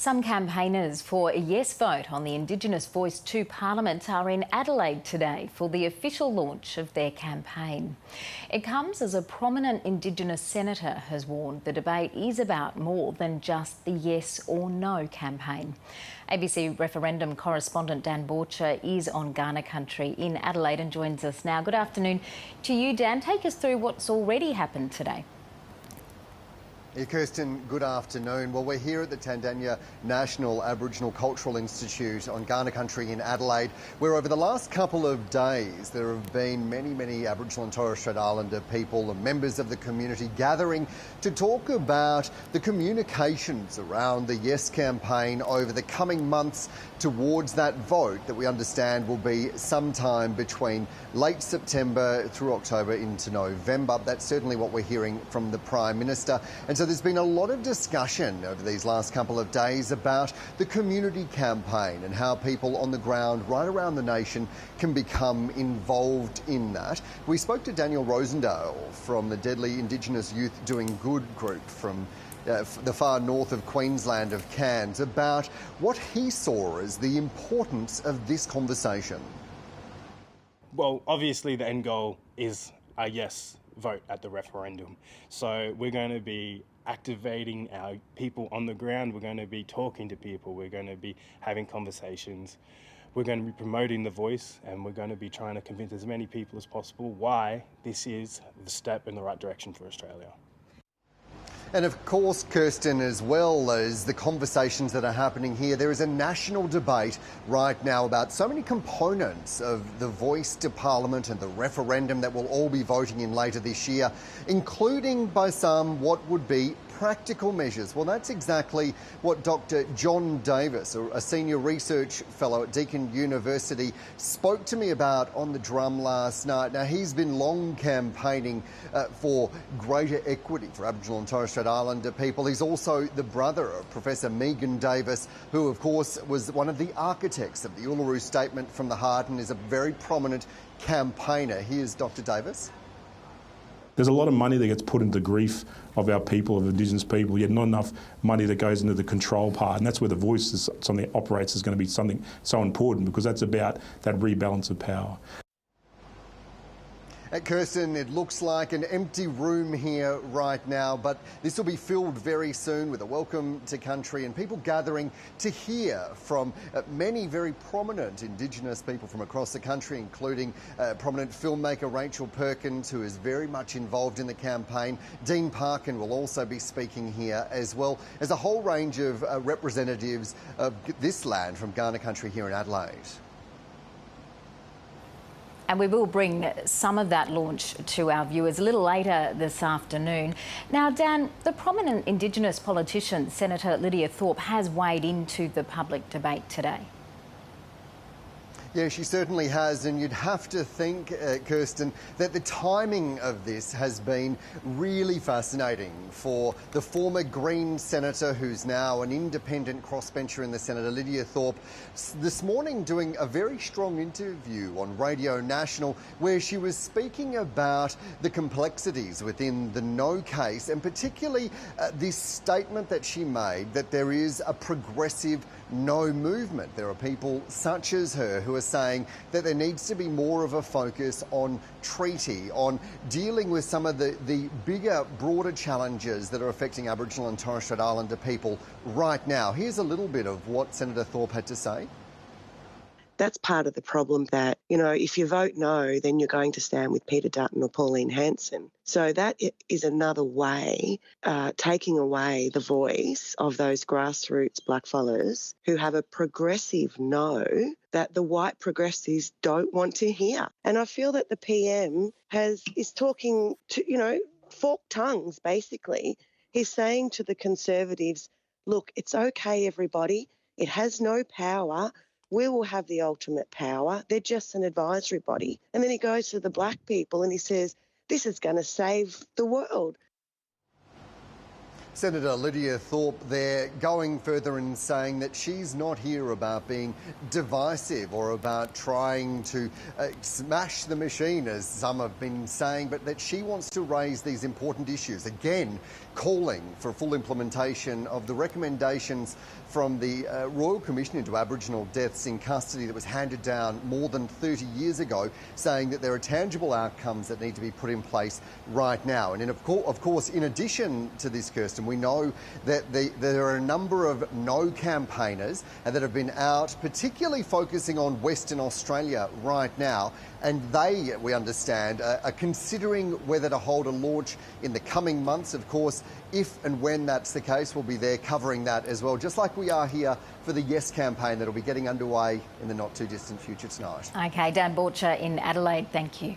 Some campaigners for a yes vote on the Indigenous Voice to Parliament are in Adelaide today for the official launch of their campaign. It comes as a prominent Indigenous senator has warned the debate is about more than just the yes or no campaign. ABC referendum correspondent Dan Borcher is on Kaurna country in Adelaide and joins us now. Good afternoon to you, Dan. Take us through what's already happened today. Yeah, Kirsten, good afternoon. Well, we're here at the Tandanya National Aboriginal Cultural Institute on Kaurna country in Adelaide, where over the last couple of days there have been many Aboriginal and Torres Strait Islander people and members of the community gathering to talk about the communications around the Yes campaign over the coming months towards that vote that we understand will be sometime between late September through October into November. That's certainly what we're hearing from the Prime Minister. And so there's been a lot of discussion over these last couple of days about the community campaign and how people on the ground right around the nation can become involved in that. We spoke to Daniel Rosendale from the Deadly Indigenous Youth Doing Good group from the far north of Queensland of Cairns about what he saw as the importance of this conversation. Well, obviously the end goal is a yes vote at the referendum. So we're going to be activating our people on the ground. We're going to be talking to people. We're going to be having conversations. We're going to be promoting the voice, and we're going to be trying to convince as many people as possible why this is the step in the right direction for Australia. And of course, Kirsten, as well as the conversations that are happening here, there is a national debate right now about so many components of the Voice to Parliament and the referendum that we'll all be voting in later this year, including by some what would be practical measures. Well, that's exactly what Dr. John Davis, a senior research fellow at Deakin University, spoke to me about on the drum last night. Now, he's been long campaigning for greater equity for Aboriginal and Torres Strait Islander people. He's also the brother of Professor Megan Davis, who, of course, was one of the architects of the Uluru Statement from the Heart and is a very prominent campaigner. Here's Dr. Davis. There's a lot of money that gets put into grief of our people, of Indigenous people, yet not enough money that goes into the control part. And that's where the voice is something that operates is going to be something so important, because that's about that rebalance of power. At Kirsten, it looks like an empty room here right now, but this will be filled very soon with a welcome to country and people gathering to hear from many very prominent Indigenous people from across the country, including prominent filmmaker Rachel Perkins, who is very much involved in the campaign. Dean Parkin will also be speaking here, as well as a whole range of representatives of this land from Kaurna country here in Adelaide. And we will bring some of that launch to our viewers a little later this afternoon. Now, Dan, the prominent Indigenous politician, Senator Lydia Thorpe, has weighed into the public debate today. Yeah, she certainly has, and you'd have to think, Kirsten, that the timing of this has been really fascinating for the former Green senator, who's now an independent crossbencher in the Senate, Lydia Thorpe, this morning doing a very strong interview on Radio National where she was speaking about the complexities within the no case, and particularly this statement that she made that there is a progressive no movement. There are people such as her who are saying that there needs to be more of a focus on treaty, on dealing with some of the bigger, broader challenges that are affecting Aboriginal and Torres Strait Islander people right now. Here's a little bit of what Senator Thorpe had to say. That's part of the problem that, if you vote no, then you're going to stand with Peter Dutton or Pauline Hanson. So that is another way, taking away the voice of those grassroots blackfellas who have a progressive no that the white progressives don't want to hear. And I feel that the PM is talking to, forked tongues, basically. He's saying to the Conservatives, look, it's okay, everybody. It has no power. We will have the ultimate power. They're just an advisory body. And then he goes to the black people and he says, this is going to save the world. Senator Lydia Thorpe there going further and saying that she's not here about being divisive or about trying to smash the machine, as some have been saying, but that she wants to raise these important issues. Again, calling for full implementation of the recommendations from the Royal Commission into Aboriginal Deaths in Custody that was handed down more than 30 years ago, saying that there are tangible outcomes that need to be put in place right now. And of course, in addition to this, Kirsten, we know that there are a number of no campaigners that have been out, particularly focusing on Western Australia right now. And they, we understand, are considering whether to hold a launch in the coming months. Of course, if and when that's the case, we'll be there covering that as well, just like we are here for the Yes campaign that'll be getting underway in the not too distant future tonight. OK, Dan Borcher in Adelaide, thank you.